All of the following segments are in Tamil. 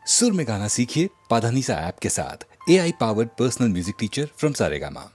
सुर में गाना सीखिए पाधानीसा ऐप के साथ। AI powered personal music teacher from Saregama.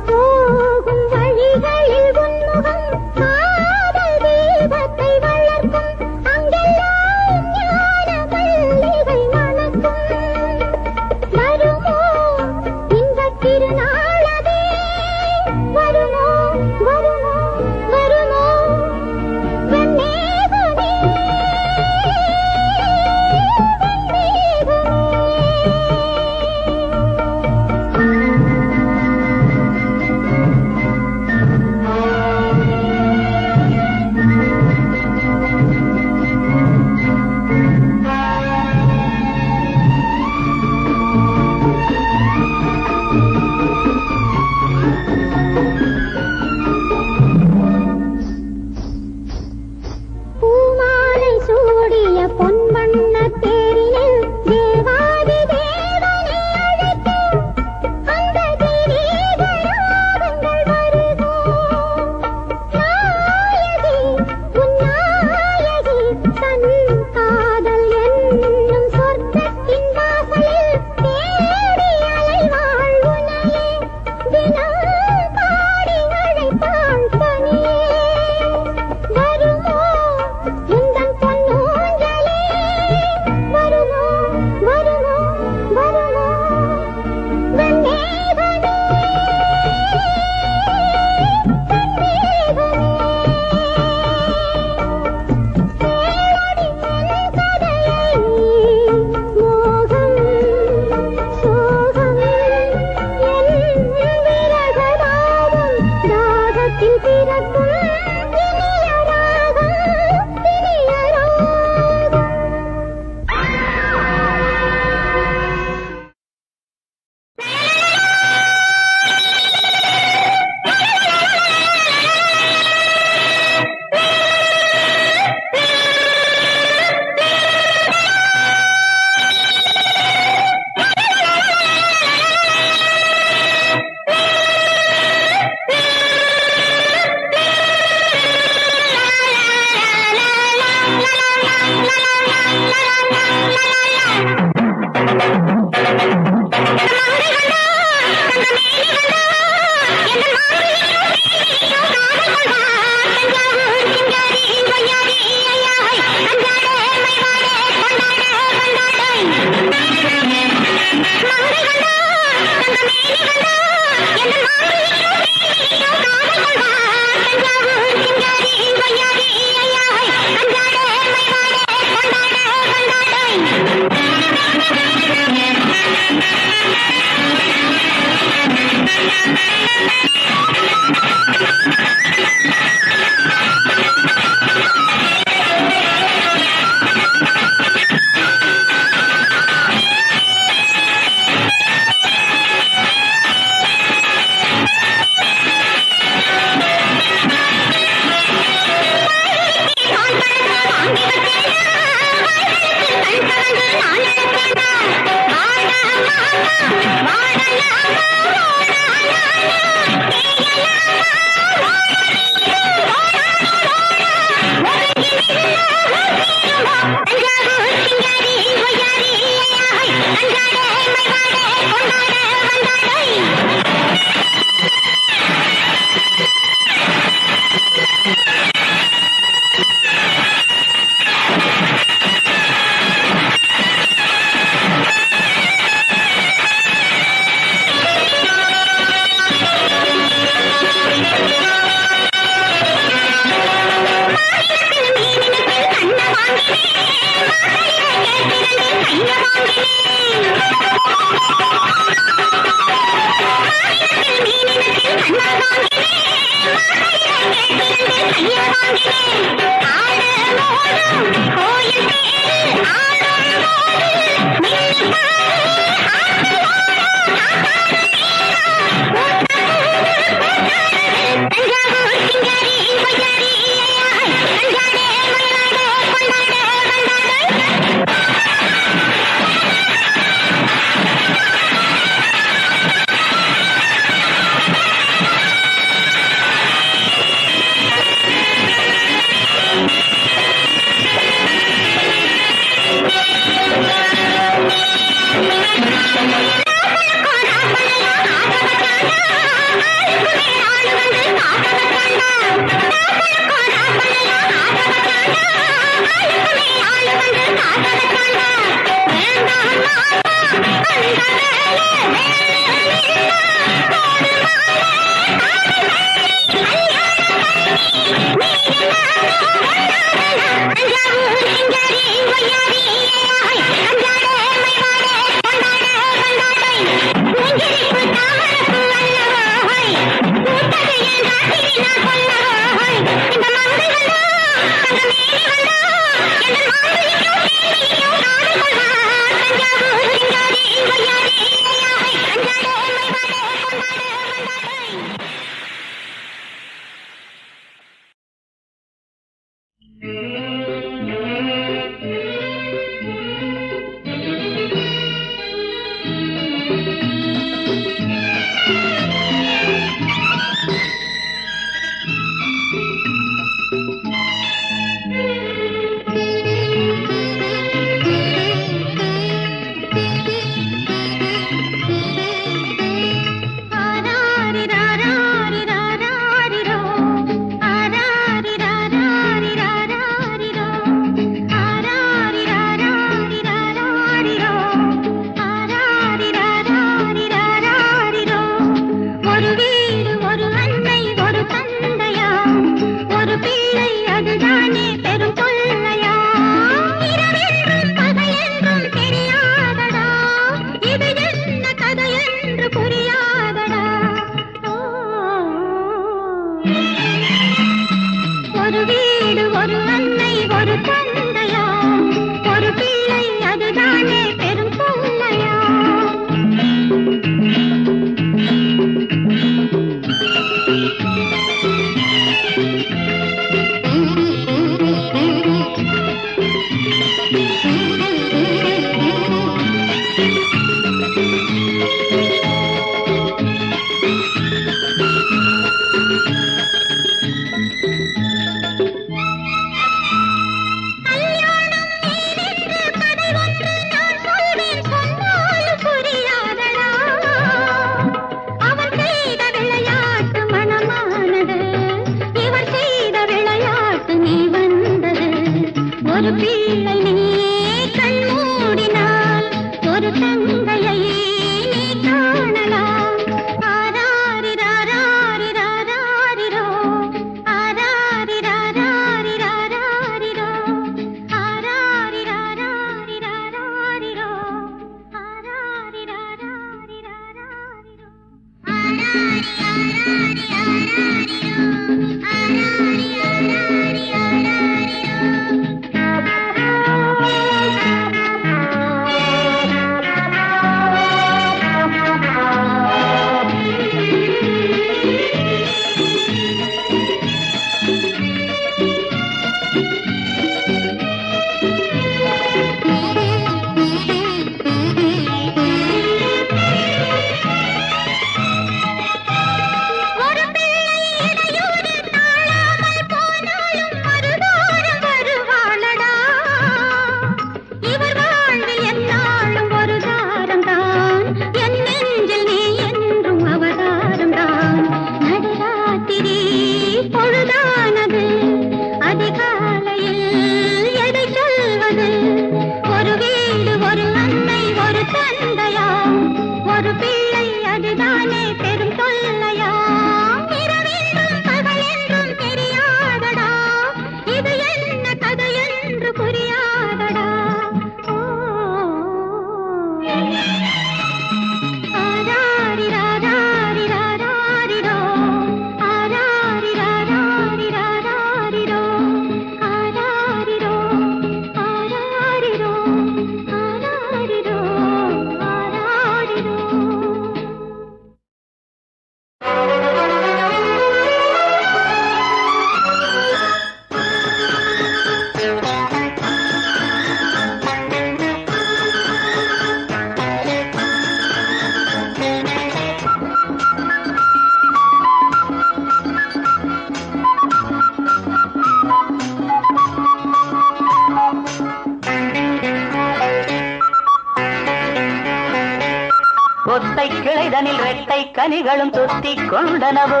ஒத்தை கிளைதனில் ரெட்டை கனிகளும் தொத்திக் கொண்டனவோ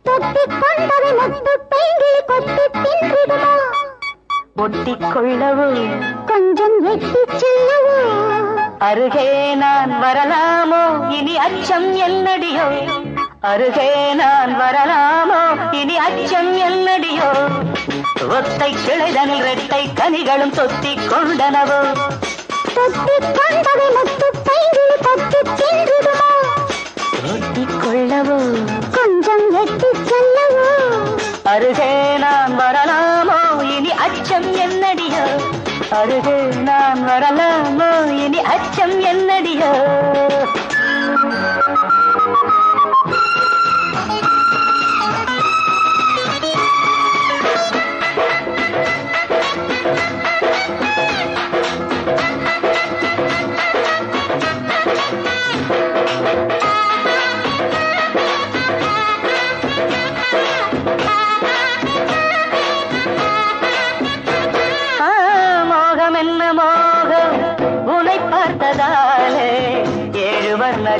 தொத்திக் கொண்டவை முத்து பெய்கில் கொத்தி தின்றிடுமோ ஒட்டிக் கொள்ளவோ கொஞ்சம் எட்டிச் செல்லவோ அருகே நான் வரலாமோ இனி அச்சம் என்னடியோ அருகே நான் வரலாமோ இனி அச்சம் என்னடியோ ஒத்தை கிளைதனில் ரெட்டை கனிகளும் தொத்திக் கொண்டனவோ தொத்திக் கொண்டவை முத்து பெய்கில் கொத்தி தின்றிடுமோ ஒட்டிக் கொள்ளவோ கொஞ்சம் எட்டிச் செல்லவோ அருகே நான் வரலாமோ இனி அச்சம் என்னடியோ அருகே நான் வரலாமோ இனி அச்சம் என்னடியோ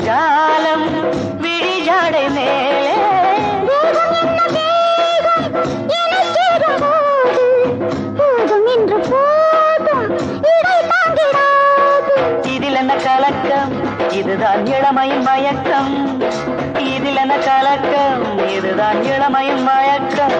ஜாலம் விழிஜாடை மேலே இதில் என்ன கலக்கம் இதுதான் இளமையின் மயக்கம் இதில் என்ன கலக்கம் இதுதான் இளமையின் மயக்கம்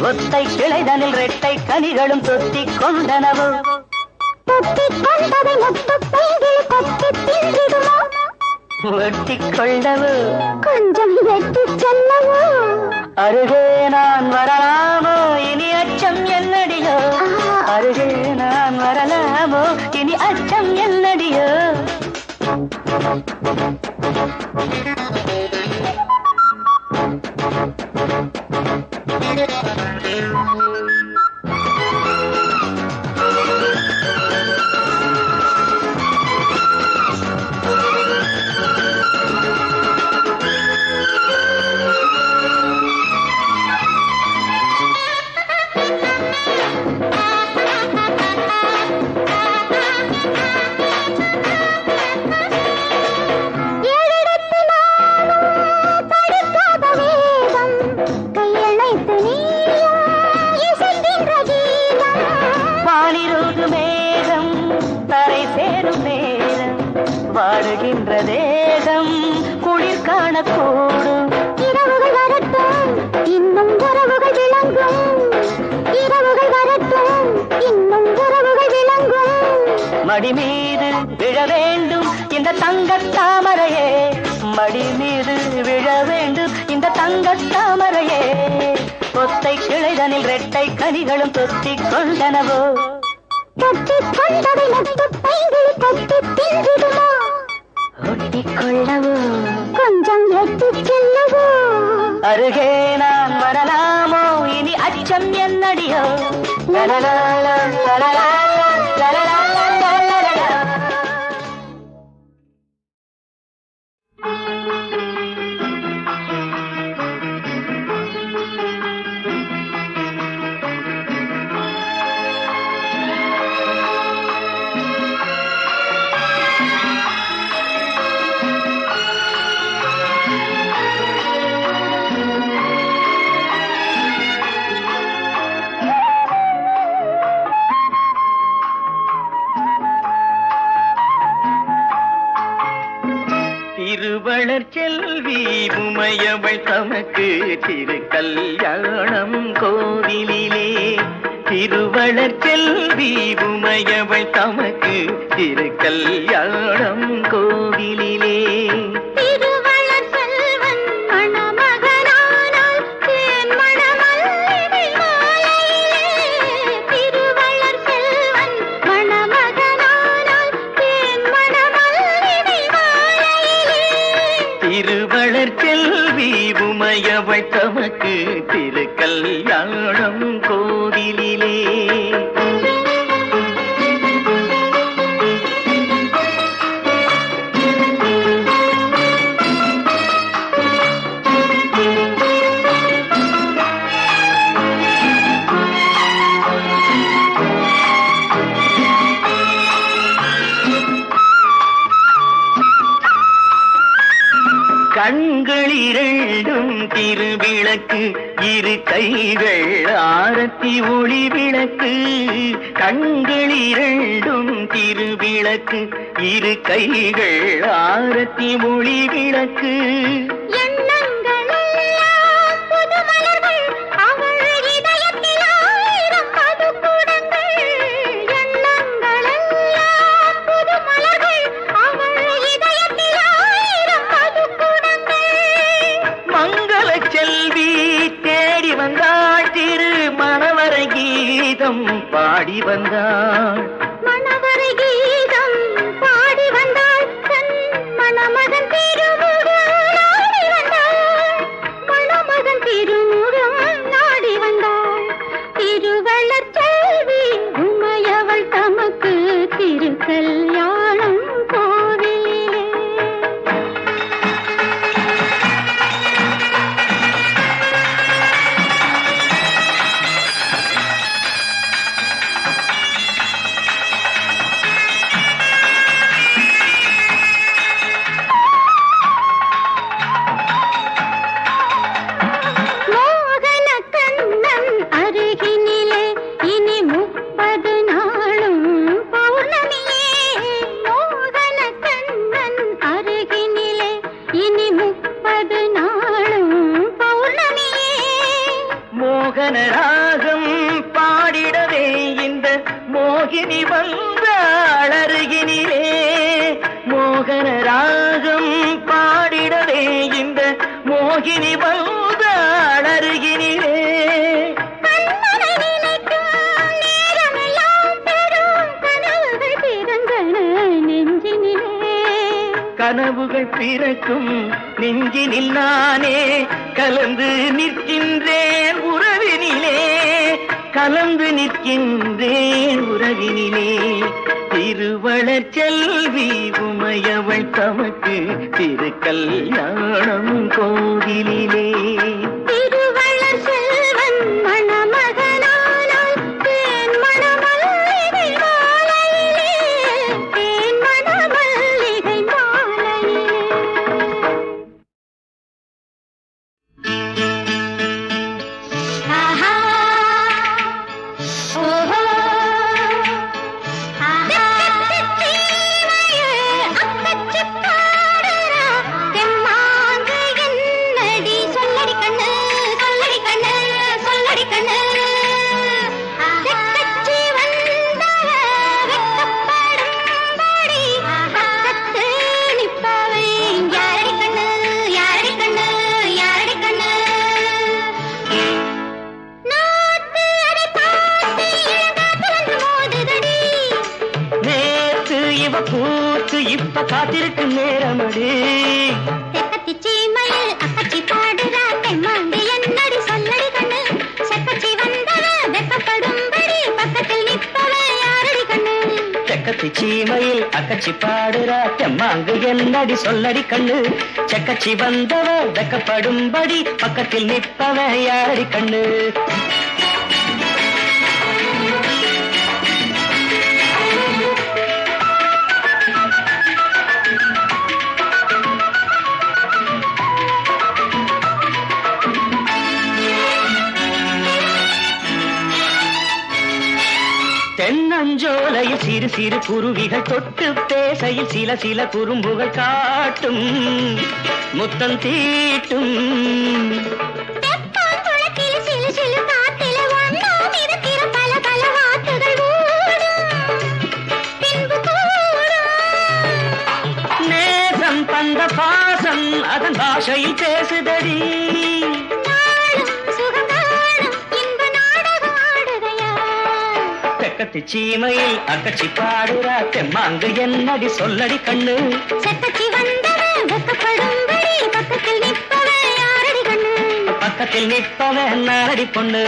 ஒத்தை கிளைதனில் ரெட்டை கனிகளும் தொத்திக் கொண்டனவோ தொத்திக் கொண்டவை முத்து பெய்கில் கொத்தி தின்றிடுமோ ஒட்டிக் கொள்ளவோ கொஞ்சம் எட்டிச் செல்லவோ அருகே நான் வரலாமோ இனி அச்சம் என்னடியோ அருகே நான் வரலாமோ இனி அச்சம் என்னடியோ வாடுகின்ற தேகம் குளிர் காணக்கூடும் இரவுகள் வரட்டும் இன்னும் உறவுகள் விளங்கும் இரவுகள் வரட்டும் மடி மீது விழ வேண்டும் இந்த தங்கத் தாமரையே, மடி மீது விழ வேண்டும் இந்த தங்கத் தாமரையே. கொத்தை கிளைதனில் ரெட்டை கனிகளும் தொத்திக் கொண்டனவோ, தொத்திக் கொண்டதை முத்துப் பைங்கில் கொத்தித் தின்றிடுமோ, ஒட்டிக் கொள்ளவோ கொஞ்சம் எட்டிச் செல்லவோ, அருகே நான் வரலாமோ இனி அச்சம் என்னடியோ. லலலாலா, லலலாலா, லலலாலா, லலலாலா. திருவளர் செல்வி உமையவள் தமக்கு திருக்கல்யாணம் கோவிலிலே, திருவளர் செல்வி உமையவள் தமக்கு திருக்கல்யாணம் கோவிலிலே. திருவளர் செல்வன் மணமகனானால் தேன் மணமல்லிகை மாலையிலே, திருவளர் செல்வன் மணமகனானால் தேன் மணமல்லிகை மாலையிலே, திருவளர் செல்வி உமையவள் தமக்கு திருக்கல்யாணம் கோவிலிலே. கண்கள் இரண்டும் திருவிளக்கு, இரு கைகள் ஆரத்தி ஒளி விளக்கு. கண்கள் இரண்டும் திருவிளக்கு, இரு கைகள் ஆரத்தி ஒளி விளக்கு. எண்ணங்களெல்லாம் புது மலர்கள், அவள் இதயத்தில் ஆயிரம் மதுக்குடங்கள். எண்ணங்களெல்லாம் புது மலர்கள், அவள் இதயத்தில் ஆயிரம் மதுக்குடங்கள். மங்கள செல்வி தேடி வந்தாள், திரு மணவரை கீதம் பாடி வந்தாள். மணவரை கீதம் பாடி வந்தாள், தன் மணமகன் திருமுகம் நாடி வந்தாள், மணமகன் திருமுகம் நாடி வந்தாள். திருவளர் செல்வி உமையவள் தமக்கு திருக்கல்யாணம் கோவிலிலே. மோகன கண்ணன் அருகினிலே இனி 30 நாளும் பௌர்ணமியே, மோகன கண்ணன் அருகினிலே இனி 30 நாளும் பௌர்ணமியே. மோகன ராகம் பாடிடவே இந்த மோகினி வந்தாள் அருகினிலே. மோகன ராகம் பாடிடவே இந்த மோகினி வந்தாள் அருகினிலே. கண்ணனை நினைக்கும் நேரமெல்லாம் பெரும் கனவுகள் பிறந்தன நெஞ்சினிலே. கனவுகள் பிறக்கும் நெஞ்சினில் நானே கலந்து நிற்கின்றேன் உறவினிலே, கலந்து நிற்கின்றேன் உறவினிலே. திருவளர் செல்வி உமையவள் தமக்கு திருக்கல்யாணம் கோவிலிலே. திருவளர் செல்வன் மணமகனானால் தேன் மணமல்லிகை மாலையிலே, தேன் மணமல்லிகை மாலையிலே. ஆஹா ஓஹோ ஆஹா அக்கச்சிக்காடரா தெம்மாங்கு என்னடி சொல்லடி இப்ப காத்திருக்கு நேரமடி. தெக்கத்தி சீமையில் அக்கச்சி பாடுறா தெம்மாங்கு என்னடி சொல்லடி கண்ணு. செக்கச்சி வந்தவ வெக்கப்படும்படி பக்கத்தில் நிற்பவ யாரடி கண்ணு. செக்கச்சி சீமையில் அக்கச்சி பாடுறா தெம்மாங்கு என்னடி சொல்லடி கண்ணு. செக்கச்சி வந்தவ வெக்கப்படும்படி பக்கத்தில் நிற்பவ யாரடி கண்ணு. தென்னஞ்சோலையில் சிறு சிறு குருவிகள் தொட்டு பேசையில் சில சில குறும்புகள் காட்டும் முத்தம் தீட்டும். தெப்பான் குளத்தில் சிலு சிலு காத்தில ஒண்ணாம் இருக்கிற பல பல வாத்துகள் ஓடும் பின்பு கூடும். நேசம் தந்த பாசம் அதன் பாஷையில் பேசுதடி. நாளும் சுகங்காணும் இன்ப நாடகம் ஆடுகையா. தெக்கத்து சீமையில் அக்கச்சி பாடுறா தெம்மாங்கு என்னடி சொல்லடி கண்ணு. செக்கச்சி வந்தவ வெக்கப்படும்படி பக்கத்தில் நிற்பவ யாரடி கண்ணு. பக்கத்தில் நிற்பவன் நாரடி பொண்ணு.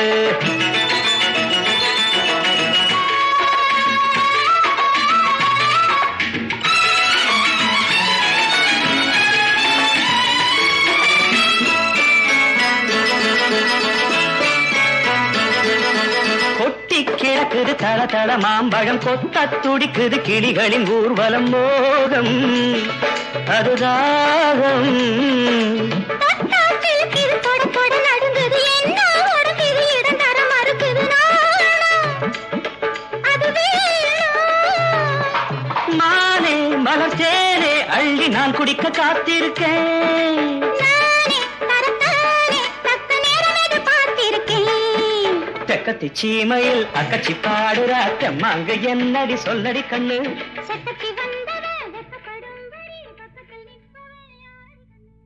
கொட்டி கிடக்குது தள தள மாம்பழம் கொத்த துடிக்குது கிளிகளின் ஊர்வலம் மோகம் அதுதாகம். தொட்டாற்றில் கிது தொட தொட நடுங்குது என்ன உடம்பிது இடம் தர மறுக்குது நாணம். அது வேணும். மானே மலர்த்தேனே அள்ளி நான் குடிக்க காத்திருக்கேன். நானே தரத்தானே தக்க நேரம் எதிர்பார்த்திருக்கேன். தெக்கத்தி சீமையில் அக்கச்சி பாடுறா தெம்மாங்கு என்னடி சொல்லடி கண்ணு. செக்கச்சி வந்தவ வெக்கப்படும்படி பக்கத்தில் நிற்பவ யாரடி கண்ணு.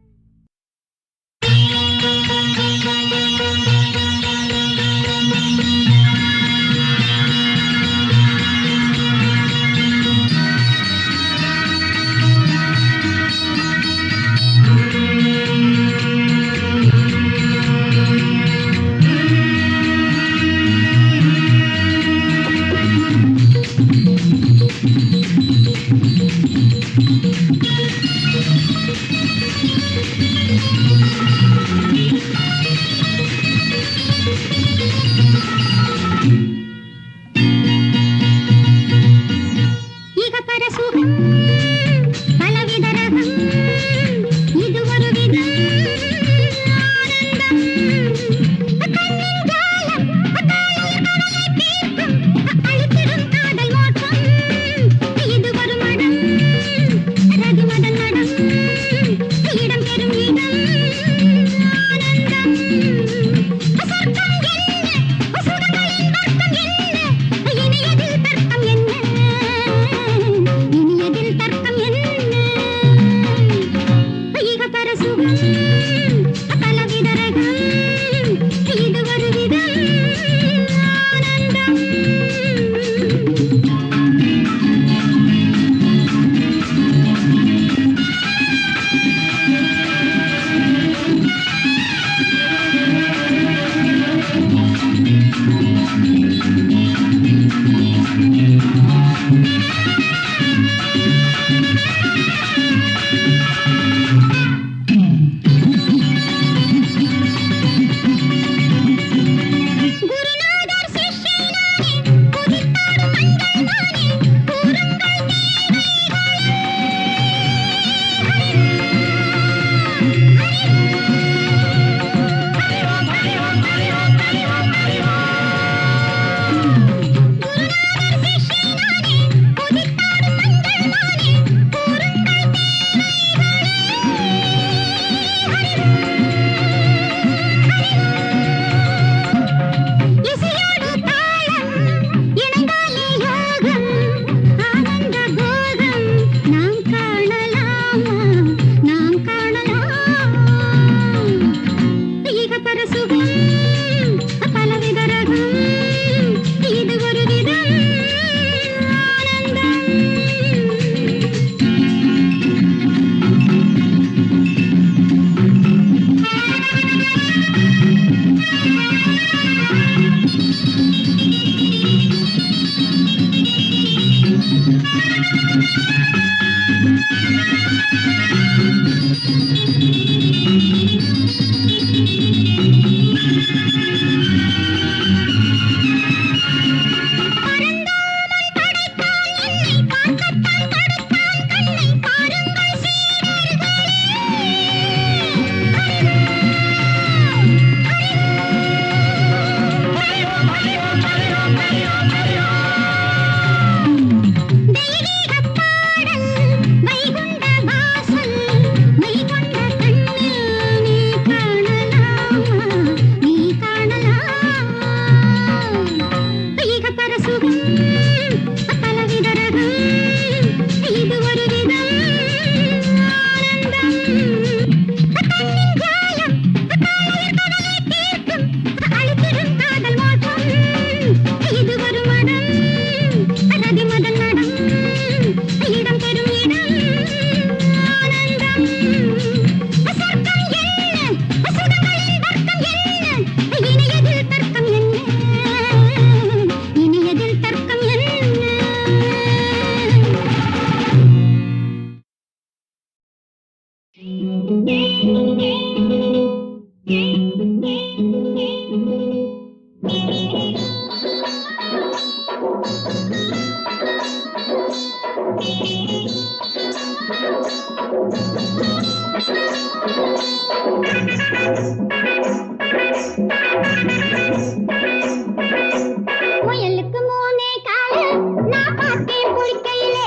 முயலுக்கு மூணே காலு நான் பார்த்தேன் குளிக்கையிலே,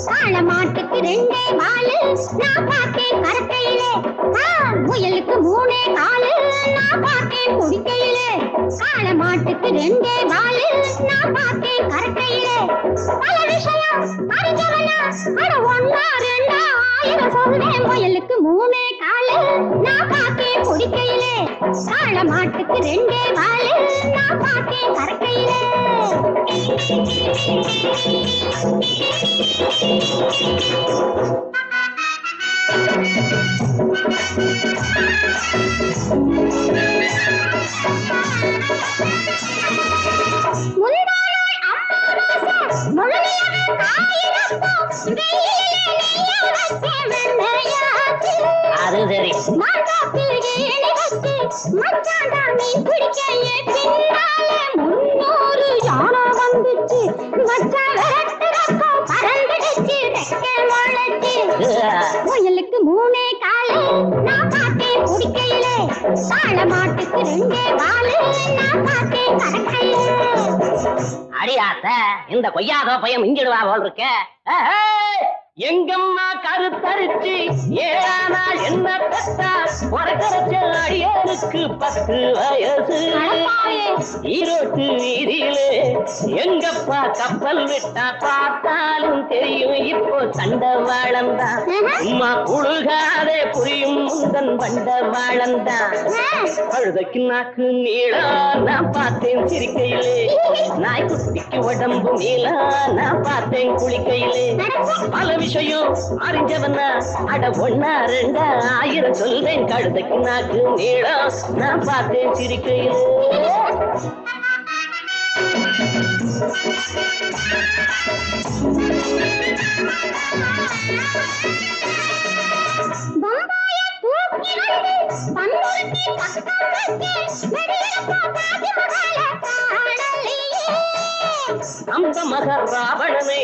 காள மாட்டுக்கு ரெண்டே வாலு நான் பார்த்தேன் கரக்கையிலே. முயலுக்கு மூணே காலு நான் பார்த்தேன் குளிக்கையிலே, காள மாட்டுக்கு ரெண்டே வாலு நான் பார்த்தேன் கரக்கையிலே. பல விஷயம் அறிஞ்சவனா அட ஒன்னா ரெண்டா ஆயிரம் சொல்வேன். முயலுக்கு மூணே காலு நான் பார்த்தேன் குளிக்கையிலே, காள மாட்டுக்கு ரெண்டே வாலு நான் பார்த்தேன் கரக்கையிலே. அது சரி. முயலுக்கு மூணே காலு நான் பார்த்தேன் குடிக்கையிலே, காள மாட்டுக்கு ரெண்டே வாலு நான் பார்த்தேன் கரக்கையிலே. அடியாத்த இந்த கொய்யாதோ பையன் மிஞ்சிடுவா போல் இருக்க. எங்கம்மா கருத்தரிச்சு ஏழானா என்ன பெத்தா உறக்கரைச்ச அடியாருக்கு 10 வயசு. ஈரோட்டு வீதியிலே எங்கப்பா கப்பல் விட்டா பார்த்தாலும் தெரியும் இப்போ தண்டவாளந்தான். அம்மா புழுகாதே புரியும் முந்தன் பண்டவாளந்தான். அழுதைக்கு நாக்கு நீளா நான் பார்த்தேன் சிரிக்கையிலே, நாய்க்குட்டிக்கு உடம்பு நீளா நான் பார்த்தேன் குளிக்கையிலே. பல விஷயம் அறிஞ்சவனா அட ஒன்னா ரெண்டா ஆயிரம் சொல்றேன். கழுதைக்கு நாக்கு நீளம் நான் பார்த்தேன் சிரிக்கையிலே. அந்த மக ராவணனை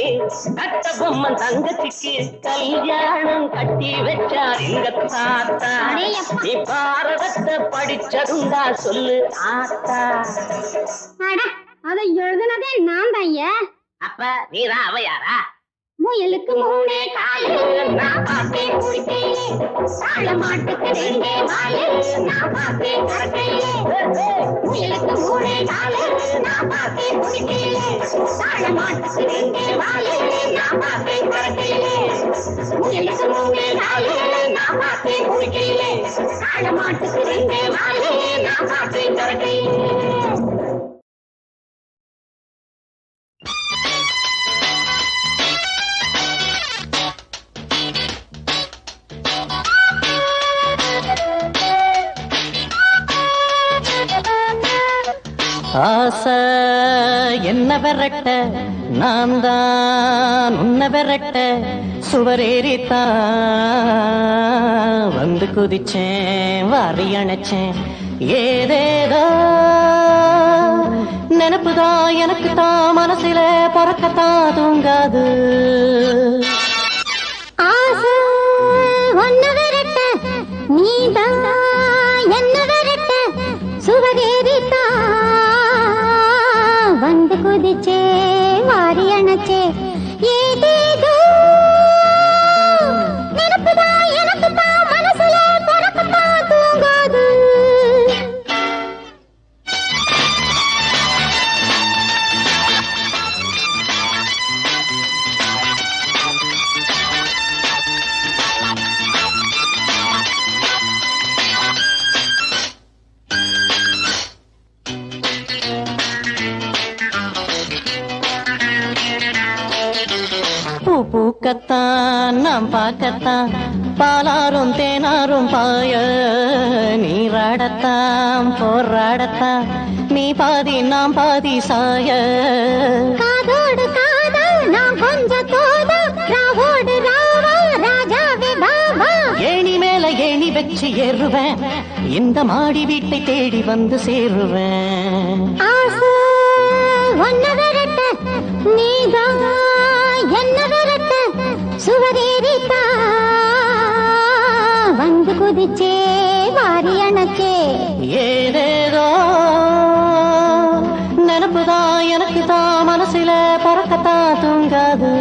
கட்ட பொம்மன் தங்கச்சிக்கு கல்யாணம் கட்டி வச்சார் எங்க தாத்தா. நீ பாரதத்தை படிச்சதுண்டா சொல்லு ஆத்தா. அதை எழுதுனதே நான் தான். அப்ப நீதான் அவையாரா? முயலுக்கு மூணே காலு நான் பார்த்தேன் குடிக்கையிலே, காள மாட்டுக்கு ரெண்டே வாலு நான் பார்த்தேன் கரக்கையிலே. முயலுக்கு மூணே காலு நான் பார்த்தேன் குடிக்கையிலே, காள மாட்டுக்கு ரெண்டே வாலு நான் பார்த்தேன் கரக்கையிலே. முயலுக்கு மூணே காலு நான் பார்த்தேன் குடிக்கையிலே, காள மாட்டுக்கு ரெண்டே வாலு நான் பார்த்தேன் கரக்கையிலே. ஆசை என்ன விரட்ட நான் தான் உன்ன விரட்ட சுவரேறித்தான் வந்து குதிச்சேன் வாரி அணைச்சேன். ஏதேதோ நினப்புதான் எனக்கு தான் மனசுல பொறக்கத்தான் தூங்காது. ஆசை ஒன்ன விரட்ட நீதான் என்ன விரட்ட சுவரேறித்தான் வந்து குதிச்சே வாரி அணைச்சே. ஏதேதோ நினப்புதான் எனக்கு தான் மனசுல பொறக்கத்தான் தூங்காது. பூக்கத்தான் நாம் பார்க்கத்தான் பாலாரும் தேனாரும் பாய நீராடத்தான் போராடத்தான் நீ பாதி நாம் பாதி சாய. காதோடு காதா நான் கொஞ்சம் தோதா ராவோடு ராவா ராஜாவே பாபா. ஏணி மேல ஏணி வச்சு ஏறுவேன் இந்த மாடி வீட்டை தேடி வந்து சேருவேன். ஆசை ஒன்ன விரட்ட நீதான் என்ன விரட்ட சுவரேறித்தான் வந்து குதிச்சே வாரி அணைச்சே. நினப்புதான் எனக்கு தான் மனசுல பறக்கத்தான் தூங்காது.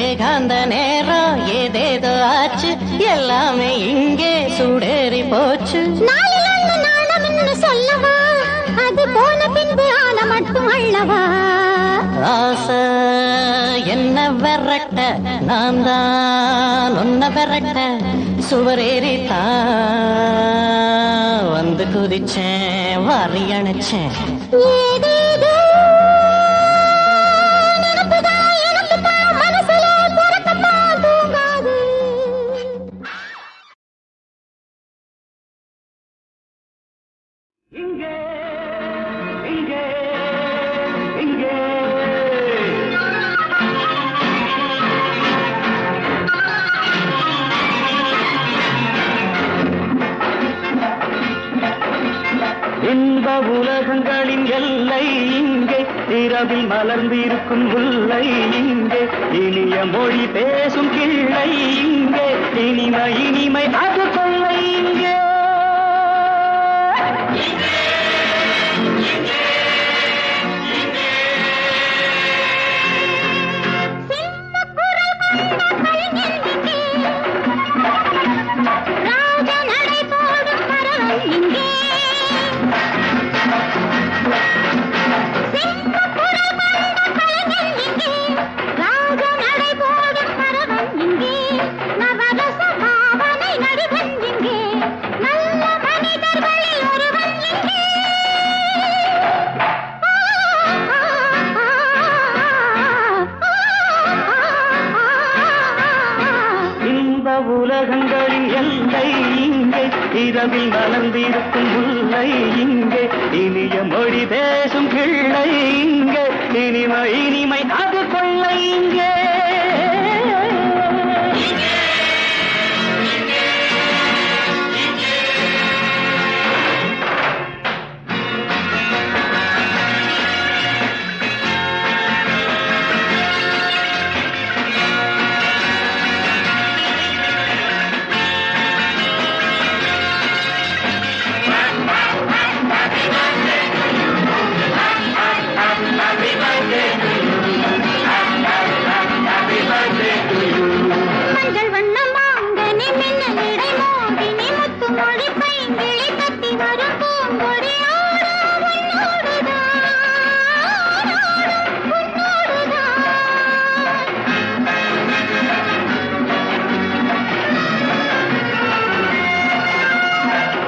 ஏகாந்த நேரம் ஏதேதோ ஆச்சு, எல்லாமே இங்கே சூடேறி போச்சு. சொல்லவா அது போன பின்பு ஆன மட்டும் அல்லவா. ஆசை என்ன விரட்ட, நான் தான் ஒன்ன விரட்ட, சுவரேறித்தான் வந்து குதிச்சேன், வாரி அணைச்சேன். ஏதேதோ நினப்புதான் எனக்கு தான் மனசுல பறக்கத்தான் தூங்காது. இங்கே இங்கே இங்கே இன்ப உலகங்களின் எல்லை இங்கே, இரவில் மலர்ந்திருக்கும் முல்லை இங்கே, இனிய மொழி பேசும் கிள்ளை இங்கே, இனிமை இனிமை அது கொள்ளை இங்கே. உலகங்களின் எல்லை இங்கே, இரவில் மலர்ந்திருக்கும் முல்லை இங்கே, இனிய மொழி பேசும் கிள்ளை இங்கே, இனிமை இனிமை அது கொள்ளை இங்கே.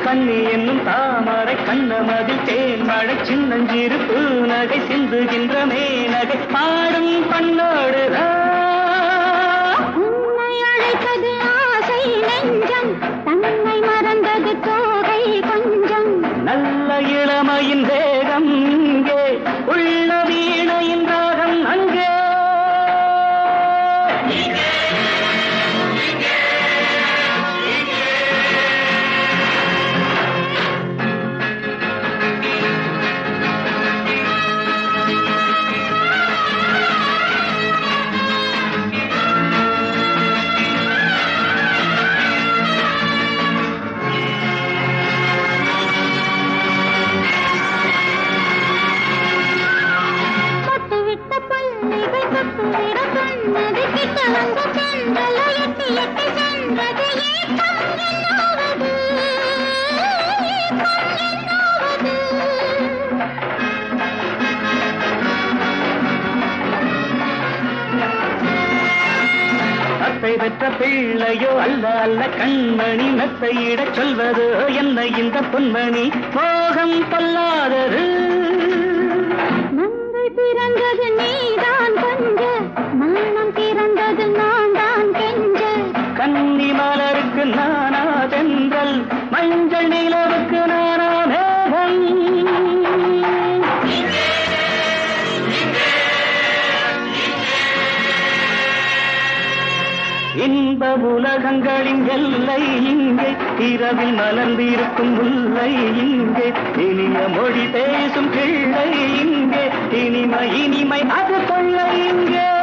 கண்ணி என்னும் தாமரை கண்ணமதில் தேன் மழை சின்னஞ்சிறு பூநகை சிந்துகின்ற மேனகை பாடும் பண்ணோடுதான். உன்னை அழைத்தது ஆசை நெஞ்சம், தன்னை மறந்தது தோகை கொஞ்சம். நல்ல இளமையின் வேகம் இங்கே, உள்ள வீணையின் ராகம் அங்கே. பெற்ற பிள்ளையோ அல்ல அல்ல கண்மணி, மெத்தையிடச் சொல்வது என்ன இந்த பொன்மணி, மோகம் கொல்லாதது. நங்கள் பிறந்தது நீதான் கொஞ்ச நானா இன்ப உலகங்களின் எல்லை இங்கே, இரவில் மலர்ந்திருக்கும் முல்லை இங்கே, இனிய மொழி பேசும் பிள்ளை இங்கே, இனிமை இனிமை அது கொள்ளை இங்கே.